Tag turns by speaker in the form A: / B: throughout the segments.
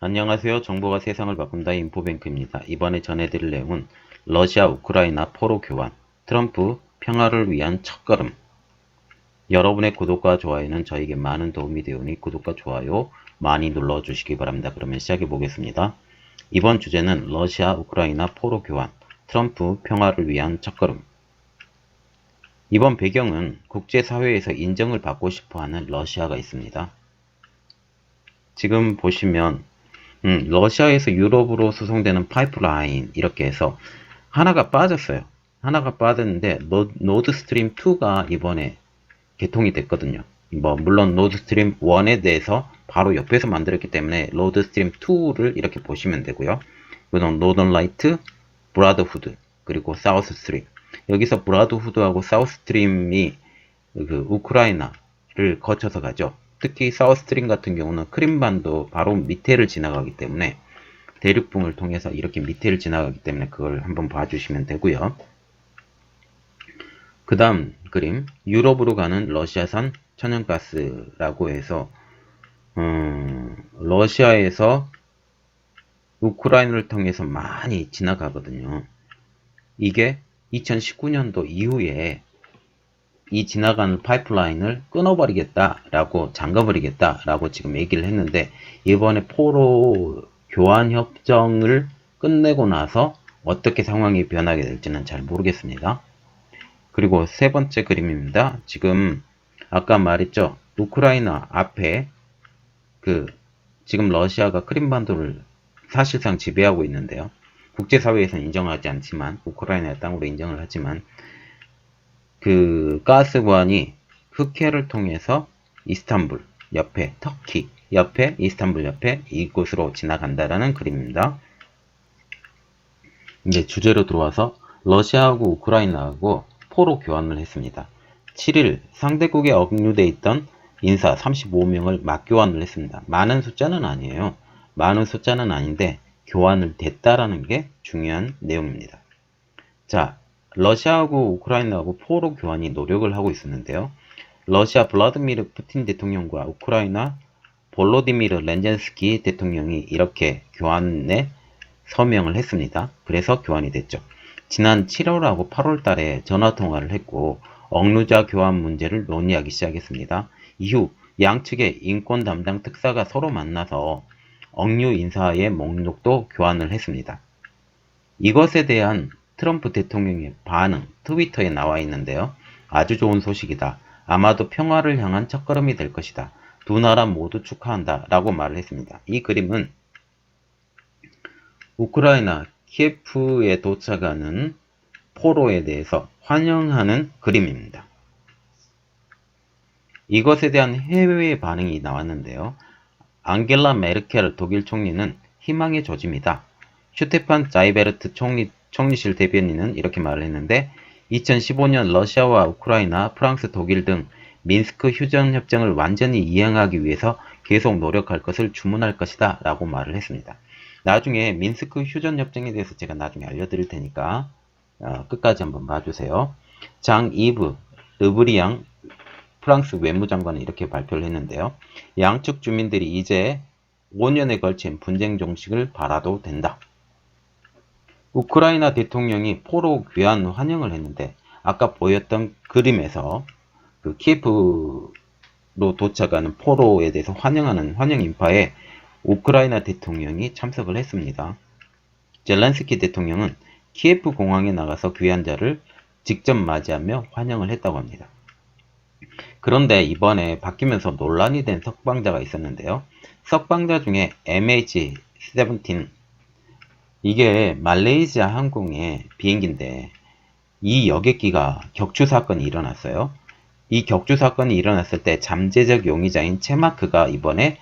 A: 안녕하세요. 정보가 세상을 바꾼다 인포뱅크입니다. 이번에 전해드릴 내용은 러시아 우크라이나 포로 교환, 트럼프 평화를 위한 첫걸음. 여러분의 구독과 좋아요는 저에게 많은 도움이 되오니 구독과 좋아요 많이 눌러주시기 바랍니다. 그러면 시작해 보겠습니다. 이번 주제는 러시아 우크라이나 포로 교환, 트럼프 평화를 위한 첫걸음. 이번 배경은 국제사회에서 인정을 받고 싶어하는 러시아가 있습니다. 지금 보시면 러시아에서 유럽으로 수송되는 파이프라인 이렇게 해서 하나가 빠졌어요. 하나가 빠졌는데 노드스트림 2가 이번에 개통이 됐거든요. 물론 노드스트림 1에 대해서 바로 옆에서 만들었기 때문에 노드스트림 2를 이렇게 보시면 되고요. 그다음 노던 라이트, 브라더후드, 그리고 사우스 스트림. 여기서 브라더후드하고 사우스 스트림이 그 우크라이나를 거쳐서 가죠. 특히 사우스트림 같은 경우는 크림반도 바로 밑에를 지나가기 때문에 대륙붕을 통해서 이렇게 밑에를 지나가기 때문에 그걸 한번 봐주시면 되고요. 그 다음 그림, 유럽으로 가는 러시아산 천연가스라고 해서 러시아에서 우크라이나를 통해서 많이 지나가거든요. 이게 2019년도 이후에 이 지나가는 파이프라인을 끊어버리겠다라고 잠가버리겠다라고 지금 얘기를 했는데, 이번에 포로 교환 협정을 끝내고 나서 어떻게 상황이 변하게 될지는 잘 모르겠습니다. 그리고 세 번째 그림입니다. 지금 아까 말했죠, 우크라이나 앞에 지금 러시아가 크림반도를 사실상 지배하고 있는데요. 국제사회에서는 인정하지 않지만, 우크라이나의 땅으로 인정을 하지만, 그 가스관이 흑해를 통해서 이스탄불 옆에, 터키 옆에, 이스탄불 옆에 이곳으로 지나간다라는 그림입니다. 이제 주제로 들어와서 러시아하고 우크라이나하고 포로 교환을 했습니다. 7일 상대국에 억류돼 있던 인사 35명을 맞교환을 했습니다. 많은 숫자는 아니에요. 많은 숫자는 아닌데 교환을 됐다라는 게 중요한 내용입니다. 자, 러시아하고 우크라이나하고 포로 교환이 노력을 하고 있었는데요. 러시아 블라드미르 푸틴 대통령과 우크라이나 볼로디미르 렌젠스키 대통령이 이렇게 교환에 서명을 했습니다. 그래서 교환이 됐죠. 지난 7월하고 8월 달에 전화통화를 했고 억류자 교환 문제를 논의하기 시작했습니다. 이후 양측의 인권 담당 특사가 서로 만나서 억류 인사의 목록도 교환을 했습니다. 이것에 대한 트럼프 대통령의 반응, 트위터에 나와 있는데요. 아주 좋은 소식이다. 아마도 평화를 향한 첫걸음이 될 것이다. 두 나라 모두 축하한다. 라고 말을 했습니다. 이 그림은 우크라이나 키예프에 도착하는 포로에 대해서 환영하는 그림입니다. 이것에 대한 해외의 반응이 나왔는데요. 앙겔라 메르켈 독일 총리는 희망의 조짐이다. 슈테판 자이베르트 총리실 대변인은 이렇게 말을 했는데, 2015년 러시아와 우크라이나, 프랑스, 독일 등 민스크 휴전협정을 완전히 이행하기 위해서 계속 노력할 것을 주문할 것이다 라고 말을 했습니다. 나중에 민스크 휴전협정에 대해서 제가 나중에 알려드릴 테니까 끝까지 한번 봐주세요. 장 이브 르브리앙 프랑스 외무장관은 이렇게 발표를 했는데요. 양측 주민들이 이제 5년에 걸친 분쟁 종식을 바라도 된다. 우크라이나 대통령이 포로 귀환 환영을 했는데, 아까 보였던 그림에서 그 키예프로 도착하는 포로에 대해서 환영하는 환영 인파에 우크라이나 대통령이 참석을 했습니다. 젤렌스키 대통령은 키예프 공항에 나가서 귀환자를 직접 맞이하며 환영을 했다고 합니다. 그런데 이번에 바뀌면서 논란이 된 석방자가 있었는데요. 석방자 중에 MH17, 이게 말레이시아 항공의 비행기인데 이 여객기가 격추 사건이 일어났어요. 이 격추 사건이 일어났을 때 잠재적 용의자인 체마크가 이번에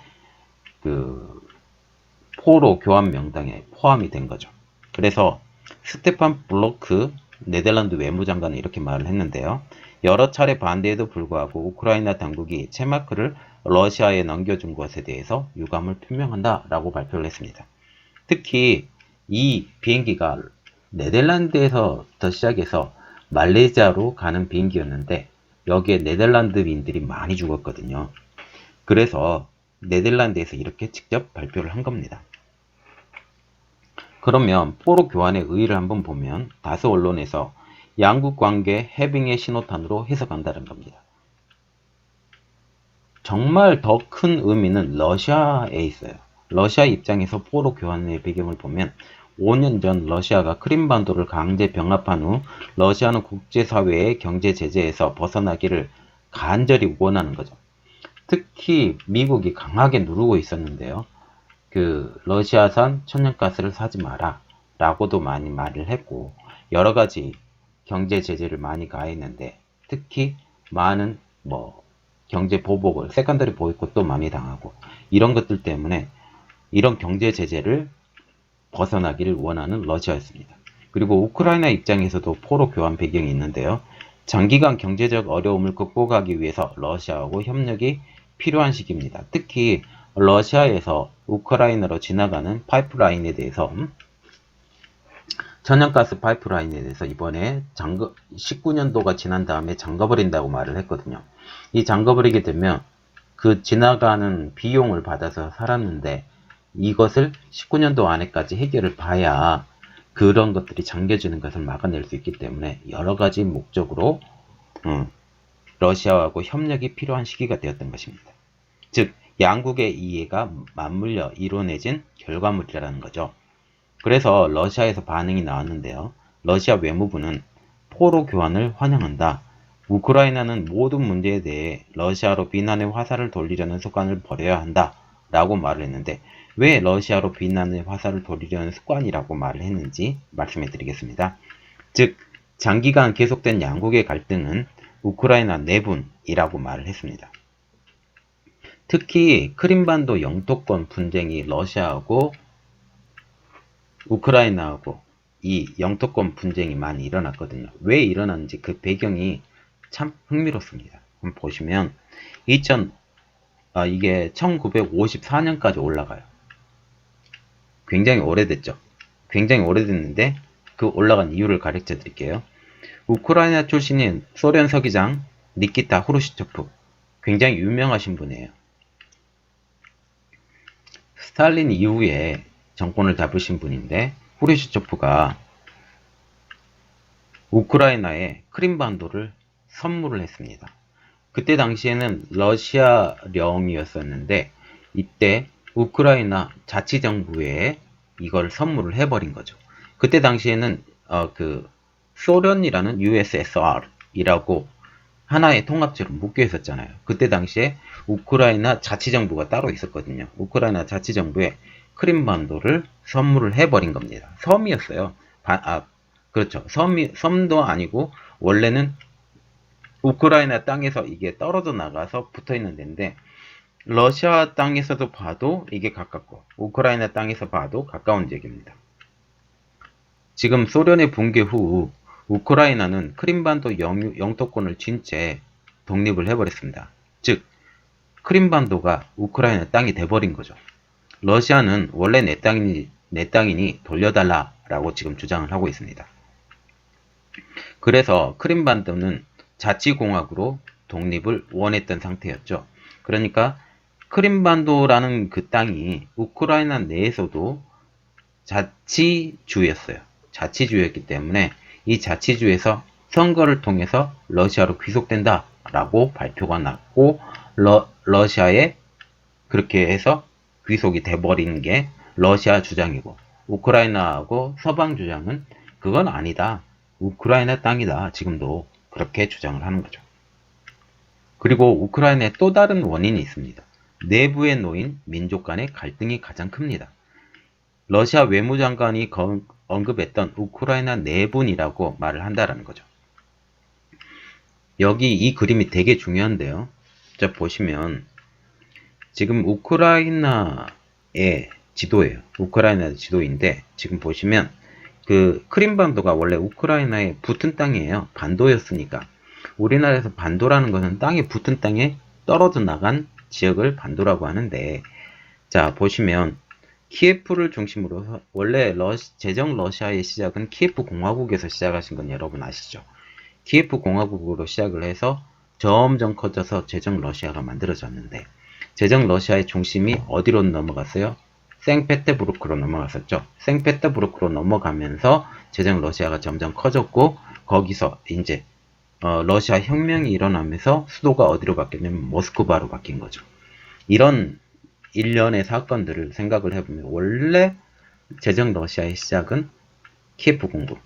A: 포로 교환 명단에 포함이 된 거죠. 그래서 스테판 블로크 네덜란드 외무장관은 이렇게 말을 했는데요. 여러 차례 반대에도 불구하고 우크라이나 당국이 체마크를 러시아에 넘겨준 것에 대해서 유감을 표명한다 라고 발표를 했습니다. 특히 이 비행기가 네덜란드에서부터 시작해서 말레이시아로 가는 비행기였는데 여기에 네덜란드인들이 많이 죽었거든요. 그래서 네덜란드에서 이렇게 직접 발표를 한 겁니다. 그러면 포로 교환의 의의를 한번 보면 다수 언론에서 양국 관계 해빙의 신호탄으로 해석한다는 겁니다. 정말 더 큰 의미는 러시아에 있어요. 러시아 입장에서 포로 교환의 배경을 보면 5년 전 러시아가 크림반도를 강제 병합한 후 러시아는 국제사회의 경제 제재에서 벗어나기를 간절히 원하는 거죠. 특히 미국이 강하게 누르고 있었는데요. 러시아산 천연가스를 사지 마라 라고도 많이 말을 했고 여러 가지 경제 제재를 많이 가했는데 특히 많은 경제 보복을 세컨더리 보이콧도 많이 당하고 이런 것들 때문에 이런 경제 제재를 벗어나기를 원하는 러시아였습니다. 그리고 우크라이나 입장에서도 포로 교환 배경이 있는데요. 장기간 경제적 어려움을 극복하기 위해서 러시아하고 협력이 필요한 시기입니다. 특히 러시아에서 우크라이나로 지나가는 파이프라인에 대해서 천연가스 파이프라인에 대해서 이번에 19년도가 지난 다음에 잠가버린다고 말을 했거든요. 이 잠가버리게 되면 그 지나가는 비용을 받아서 살았는데 이것을 19년도 안에까지 해결을 봐야 그런 것들이 잠겨지는 것을 막아낼 수 있기 때문에 여러 가지 목적으로 러시아하고 협력이 필요한 시기가 되었던 것입니다. 즉 양국의 이해가 맞물려 이뤄내진 결과물이라는 거죠. 그래서 러시아에서 반응이 나왔는데요. 러시아 외무부는 포로 교환을 환영한다. 우크라이나는 모든 문제에 대해 러시아로 비난의 화살을 돌리려는 습관을 버려야 한다. 라고 말을 했는데 왜 러시아로 비난의 화살을 돌리려는 습관이라고 말을 했는지 말씀해 드리겠습니다. 즉 장기간 계속된 양국의 갈등은 우크라이나 내분이라고 말을 했습니다. 특히 크림반도 영토권 분쟁이 러시아하고 우크라이나하고 이 영토권 분쟁이 많이 일어났거든요. 왜 일어났는지 그 배경이 참 흥미롭습니다. 한번 보시면 이게 1954년까지 올라가요. 굉장히 오래됐죠. 굉장히 오래됐는데 그 올라간 이유를 가르쳐 드릴게요. 우크라이나 출신인 소련 서기장 니키타 후르시초프, 굉장히 유명하신 분이에요. 스탈린 이후에 정권을 잡으신 분인데 후르시초프가 우크라이나에 크림반도를 선물을 했습니다. 그때 당시에는 러시아령이었었는데 이때 우크라이나 자치정부에 이걸 선물을 해버린 거죠. 그때 당시에는 소련이라는 USSR이라고 하나의 통합체로 묶여 있었잖아요. 그때 당시에 우크라이나 자치정부가 따로 있었거든요. 우크라이나 자치정부에 크림반도를 선물을 해버린 겁니다. 섬이었어요. 그렇죠. 섬도 아니고 원래는 우크라이나 땅에서 이게 떨어져 나가서 붙어 있는 데인데 러시아 땅에서도 봐도 이게 가깝고 우크라이나 땅에서 봐도 가까운 지역입니다. 지금 소련의 붕괴 후 우크라이나는 크림반도 영토권을 쥔 채 독립을 해버렸습니다. 즉 크림반도가 우크라이나 땅이 돼버린 거죠. 러시아는 원래 내 땅이니 돌려달라라고 지금 주장을 하고 있습니다. 그래서 크림반도는 자치공화국으로 독립을 원했던 상태였죠. 그러니까 크림반도라는 그 땅이 우크라이나 내에서도 자치주였어요. 자치주였기 때문에 이 자치주에서 선거를 통해서 러시아로 귀속된다 라고 발표가 났고 러시아에 그렇게 해서 귀속이 돼버린 게 러시아 주장이고 우크라이나하고 서방 주장은 그건 아니다. 우크라이나 땅이다. 지금도 그렇게 주장을 하는 거죠. 그리고 우크라이나에 또 다른 원인이 있습니다. 내부에 놓인 민족 간의 갈등이 가장 큽니다. 러시아 외무장관이 언급했던 우크라이나 내분이라고 말을 한다라는 거죠. 여기 이 그림이 되게 중요한데요. 자, 보시면 지금 우크라이나의 지도예요. 우크라이나 지도인데 지금 보시면 그 크림반도가 원래 우크라이나에 붙은 땅이에요. 반도였으니까. 우리나라에서 반도라는 것은 땅에 붙은 땅에 떨어져 나간 지역을 반도라고 하는데 자 보시면 키예프를 중심으로 원래 제정 러시아의 시작은 키예프 공화국에서 시작하신 건 여러분 아시죠? 키예프 공화국으로 시작을 해서 점점 커져서 제정 러시아가 만들어졌는데 제정 러시아의 중심이 어디로 넘어갔어요? 생페테부르크로 넘어갔었죠. 생페테부르크로 넘어가면서 제정 러시아가 점점 커졌고, 거기서 이제 러시아 혁명이 일어나면서 수도가 어디로 바뀌냐면 모스크바로 바뀐 거죠. 이런 일련의 사건들을 생각을 해보면 원래 제정 러시아의 시작은 키예프 공국,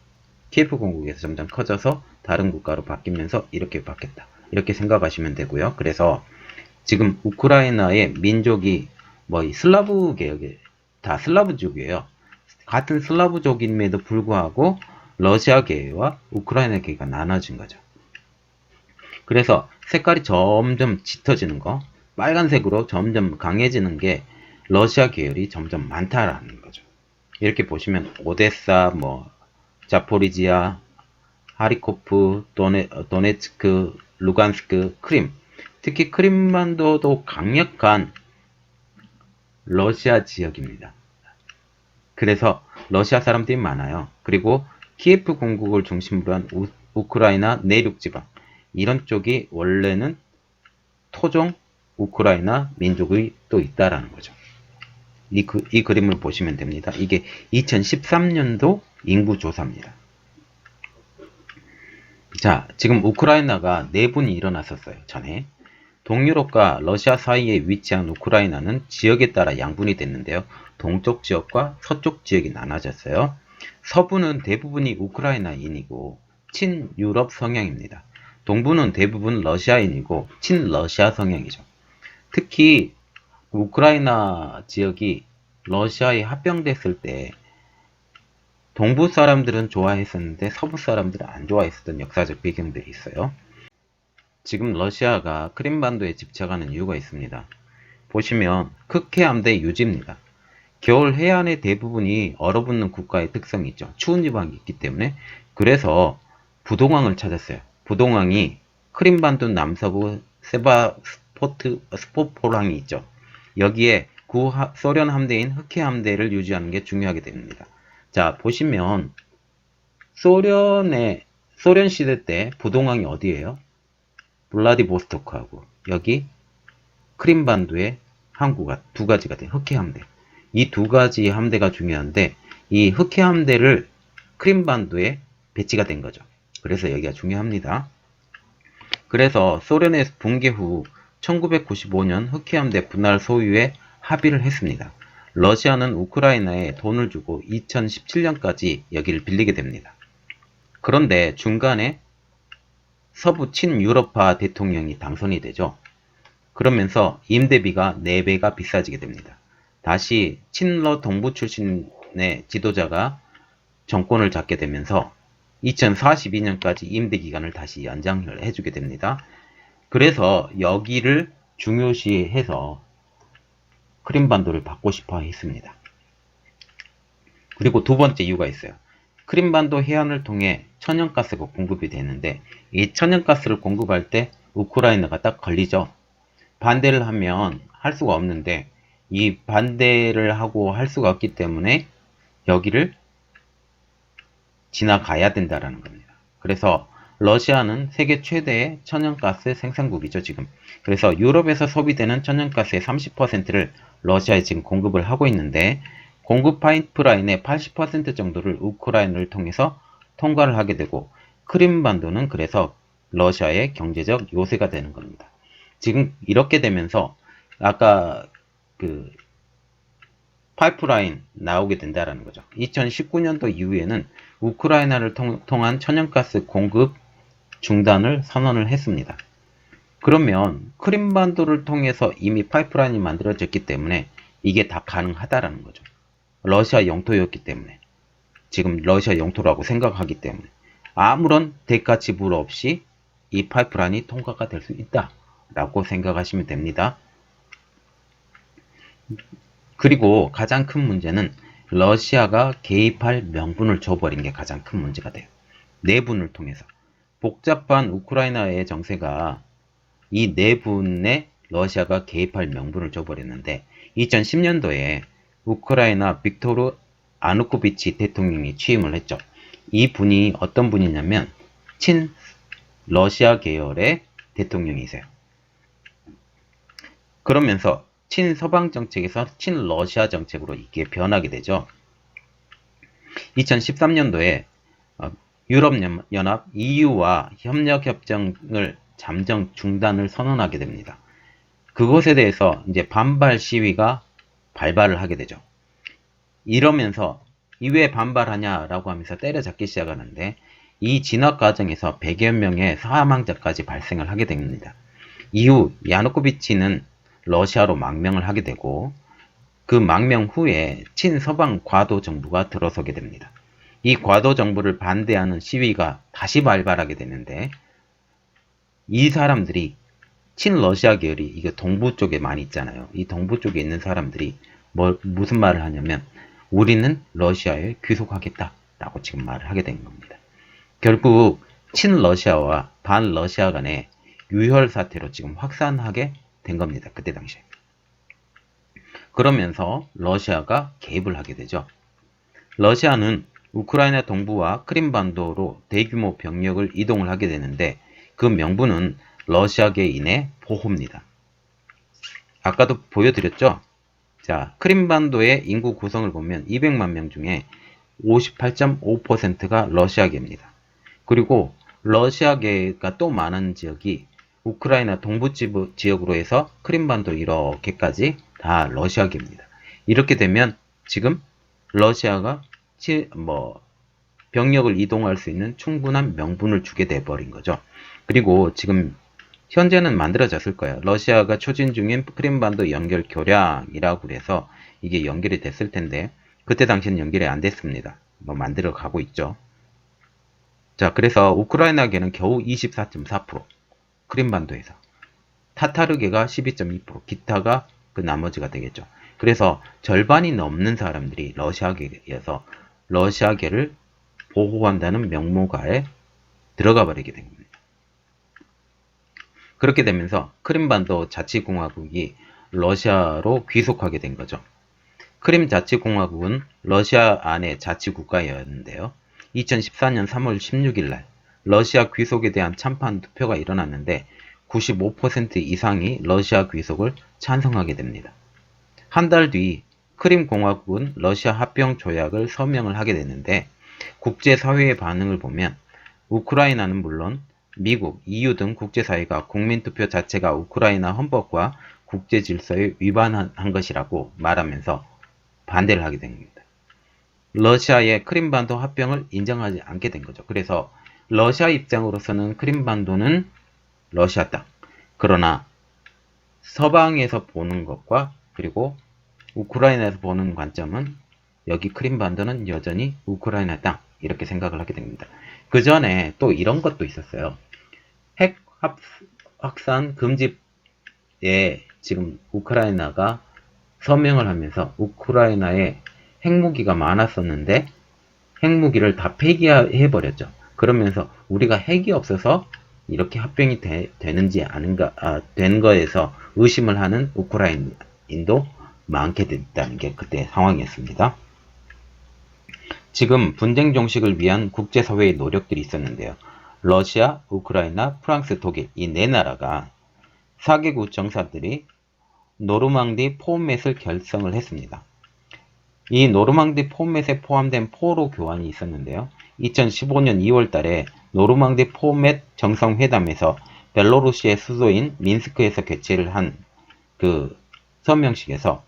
A: 키예프 공국에서 점점 커져서 다른 국가로 바뀌면서 이렇게 바뀌었다. 이렇게 생각하시면 되고요. 그래서 지금 우크라이나의 민족이 슬라브 계열의 다 슬라브족이에요. 같은 슬라브족임에도 불구하고 러시아계와 우크라이나계가 나눠진 거죠. 그래서 색깔이 점점 짙어지는 거, 빨간색으로 점점 강해지는 게 러시아 계열이 점점 많다라는 거죠. 이렇게 보시면 오데사, 자포리지아, 하리코프, 도네츠크, 루간스크, 크림, 특히 크림반도도 강력한 러시아 지역입니다. 그래서 러시아 사람들이 많아요. 그리고 키예프 공국을 중심으로 한 우크라이나 내륙 지방, 이런 쪽이 원래는 토종 우크라이나 민족이 또 있다라는 거죠. 이 그림을 보시면 됩니다. 이게 2013년도 인구 조사입니다. 자, 지금 우크라이나가 내분이 일어났었어요. 전에. 동유럽과 러시아 사이에 위치한 우크라이나는 지역에 따라 양분이 됐는데요. 동쪽 지역과 서쪽 지역이 나눠졌어요. 서부는 대부분이 우크라이나인이고 친유럽 성향입니다. 동부는 대부분 러시아인이고 친러시아 성향이죠. 특히 우크라이나 지역이 러시아에 합병됐을 때 동부 사람들은 좋아했었는데 서부 사람들은 안 좋아했었던 역사적 배경들이 있어요. 지금 러시아가 크림반도에 집착하는 이유가 있습니다. 보시면 흑해함대 유지입니다. 겨울 해안의 대부분이 얼어붙는 국가의 특성이 있죠. 추운 지방이 있기 때문에. 그래서 부동항을 찾았어요. 부동항이 크림반도 남서부 세바스포폴항이 있죠. 여기에 소련 함대인 흑해 함대를 유지하는 게 중요하게 됩니다. 자, 보시면 소련 시대 때 부동항이 어디예요? 블라디보스토크하고 여기 크림반도의 항구가 두 가지가 돼요. 흑해 함대. 이 두 가지 함대가 중요한데 이 흑해 함대를 크림반도에 배치가 된 거죠. 그래서 여기가 중요합니다. 그래서 소련의 붕괴 후 1995년 흑해 함대 분할 소유에 합의를 했습니다. 러시아는 우크라이나에 돈을 주고 2017년까지 여기를 빌리게 됩니다. 그런데 중간에 서부 친유럽파 대통령이 당선이 되죠. 그러면서 임대비가 4배가 비싸지게 됩니다. 다시 친러 동부 출신의 지도자가 정권을 잡게 되면서 2042년까지 임대기간을 다시 연장을 해주게 됩니다. 그래서 여기를 중요시해서 크림반도를 받고 싶어 했습니다. 그리고 두 번째 이유가 있어요. 크림반도 해안을 통해 천연가스가 공급이 되는데 이 천연가스를 공급할 때 우크라이나가 딱 걸리죠. 반대를 하면 할 수가 없는데 이 반대를 하고 할 수가 없기 때문에 여기를 지나가야 된다라는 겁니다. 그래서 러시아는 세계 최대의 천연가스 생산국이죠, 지금. 그래서 유럽에서 소비되는 천연가스의 30%를 러시아에 지금 공급을 하고 있는데 공급 파이프라인의 80% 정도를 우크라이나를 통해서 통과를 하게 되고 크림반도는 그래서 러시아의 경제적 요새가 되는 겁니다. 지금 이렇게 되면서 아까 그 파이프라인 나오게 된다라는 거죠. 2019년도 이후에는 우크라이나를 통한 천연가스 공급 중단을 선언을 했습니다. 그러면 크림반도를 통해서 이미 파이프라인이 만들어졌기 때문에 이게 다 가능하다라는 거죠. 러시아 영토였기 때문에 지금 러시아 영토라고 생각하기 때문에 아무런 대가 지불 없이 이 파이프라인이 통과가 될 수 있다라고 생각하시면 됩니다. 그리고 가장 큰 문제는 러시아가 개입할 명분을 줘버린 게 가장 큰 문제가 돼요. 내분을 통해서. 복잡한 우크라이나의 정세가 이 내분에 러시아가 개입할 명분을 줘버렸는데 2010년도에 우크라이나 빅토르 아누코비치 대통령이 취임을 했죠. 이 분이 어떤 분이냐면 친 러시아 계열의 대통령이세요. 그러면서 친서방 정책에서 친러시아 정책으로 이게 변하게 되죠. 2013년도에 유럽연합 EU와 협력협정을 잠정 중단을 선언하게 됩니다. 그것에 대해서 이제 반발 시위가 발발을 하게 되죠. 이러면서 이 왜 반발하냐라고 하면서 때려잡기 시작하는데 이 진압 과정에서 100여 명의 사망자까지 발생을 하게 됩니다. 이후 야누코비치는 러시아로 망명을 하게 되고 그 망명 후에 친서방 과도 정부가 들어서게 됩니다. 이 과도 정부를 반대하는 시위가 다시 발발하게 되는데 이 사람들이 친러시아 계열이 이게 동부 쪽에 많이 있잖아요. 이 동부 쪽에 있는 사람들이 무슨 말을 하냐면 우리는 러시아에 귀속하겠다라고 지금 말을 하게 된 겁니다. 결국 친러시아와 반러시아 간의 유혈 사태로 지금 확산하게 된 겁니다. 그때 당시에. 그러면서 러시아가 개입을 하게 되죠. 러시아는 우크라이나 동부와 크림반도로 대규모 병력을 이동을 하게 되는데 그 명분은 러시아계인의 보호입니다. 아까도 보여드렸죠? 자, 크림반도의 인구 구성을 보면 200만 명 중에 58.5%가 러시아계입니다. 그리고 러시아계가 또 많은 지역이 우크라이나 동부 지역으로 해서 크림반도 이렇게까지 다 러시아계입니다. 이렇게 되면 지금 러시아가 병력을 이동할 수 있는 충분한 명분을 주게 돼버린 거죠. 그리고 지금 현재는 만들어졌을 거예요. 러시아가 추진 중인 크림반도 연결 교량이라고 그래서 이게 연결이 됐을 텐데 그때 당시에는 연결이 안 됐습니다. 만들어 가고 있죠. 자, 그래서 우크라이나계는 겨우 24.4%, 크림반도에서 타타르계가 12.2%, 기타가 그 나머지가 되겠죠. 그래서 절반이 넘는 사람들이 러시아계에서 러시아계를 보호한다는 명목하에 들어가 버리게 된 겁니다. 그렇게 되면서 크림반도 자치공화국이 러시아로 귀속하게 된 거죠. 크림 자치공화국은 러시아 안의 자치국가였는데요. 2014년 3월 16일 날 러시아 귀속에 대한 찬반 투표가 일어났는데 95% 이상이 러시아 귀속을 찬성하게 됩니다. 한 달 뒤 크림공화국은 러시아 합병 조약을 서명을 하게 되는데 국제사회의 반응을 보면 우크라이나는 물론 미국, EU 등 국제사회가 국민투표 자체가 우크라이나 헌법과 국제질서에 위반한 것이라고 말하면서 반대를 하게 된 겁니다. 러시아의 크림반도 합병을 인정하지 않게 된 거죠. 그래서 러시아 입장으로서는 크림반도는 러시아 땅. 그러나 서방에서 보는 것과 그리고 우크라이나에서 보는 관점은 여기 크림반도는 여전히 우크라이나 땅. 이렇게 생각을 하게 됩니다. 그 전에 또 이런 것도 있었어요. 핵 확산 금지에 지금 우크라이나가 서명을 하면서 우크라이나에 핵무기가 많았었는데 핵무기를 다 폐기해버렸죠. 그러면서 우리가 핵이 없어서 이렇게 합병이 되는지 아닌가 된 거에서 의심을 하는 우크라이나인도 많게 됐다는 게 그때 상황이었습니다. 지금 분쟁 종식을 위한 국제사회의 노력들이 있었는데요. 러시아, 우크라이나, 프랑스, 독일 이 네 나라가 4개국 정상들이 노르망디 포맷을 결성을 했습니다. 이 노르망디 포맷에 포함된 포로 교환이 있었는데요. 2015년 2월 달에 노르망디 포맷 정상회담에서 벨로루시의 수도인 민스크에서 개최를 한 그 서명식에서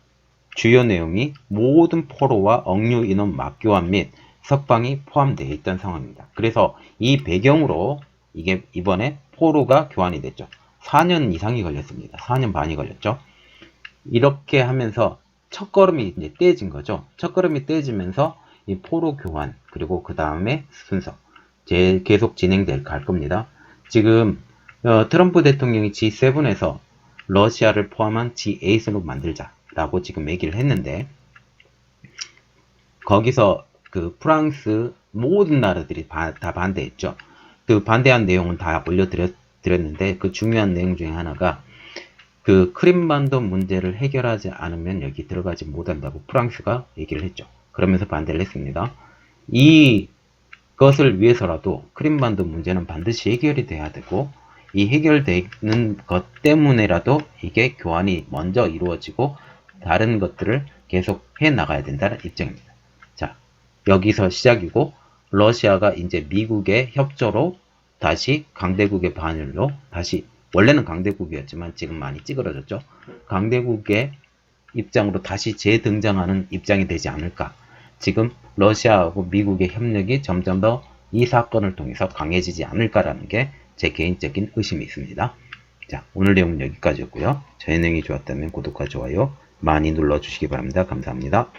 A: 주요 내용이 모든 포로와 억류 인원 맞교환 및 석방이 포함되어 있던 상황입니다. 그래서 이 배경으로 이게 이번에 포로가 교환이 됐죠. 4년 이상이 걸렸습니다. 4년 반이 걸렸죠. 이렇게 하면서 첫걸음이 이제 떼진 거죠. 첫걸음이 떼지면서 이 포로 교환 그리고 그 다음에 순서 계속 갈 겁니다. 지금 트럼프 대통령이 G7에서 러시아를 포함한 G8으로 만들자라고 지금 얘기를 했는데 거기서 그 프랑스 모든 나라들이 다 반대했죠. 그 반대한 내용은 다 올려드렸는데 그 중요한 내용 중에 하나가 그 크림반도 문제를 해결하지 않으면 여기 들어가지 못한다고 프랑스가 얘기를 했죠. 그러면서 반대를 했습니다. 이것을 위해서라도 크림반도 문제는 반드시 해결이 돼야 되고 이 해결되는 것 때문에라도 이게 교환이 먼저 이루어지고 다른 것들을 계속 해 나가야 된다는 입장입니다. 자, 여기서 시작이고 러시아가 이제 미국의 협조로 다시 강대국의 반열로 다시 원래는 강대국이었지만 지금 많이 찌그러졌죠. 강대국의 입장으로 다시 재등장하는 입장이 되지 않을까. 지금 러시아하고 미국의 협력이 점점 더 이 사건을 통해서 강해지지 않을까라는 게 제 개인적인 의심이 있습니다. 자, 오늘 내용은 여기까지였고요. 저의 내용이 좋았다면 구독과 좋아요 많이 눌러주시기 바랍니다. 감사합니다.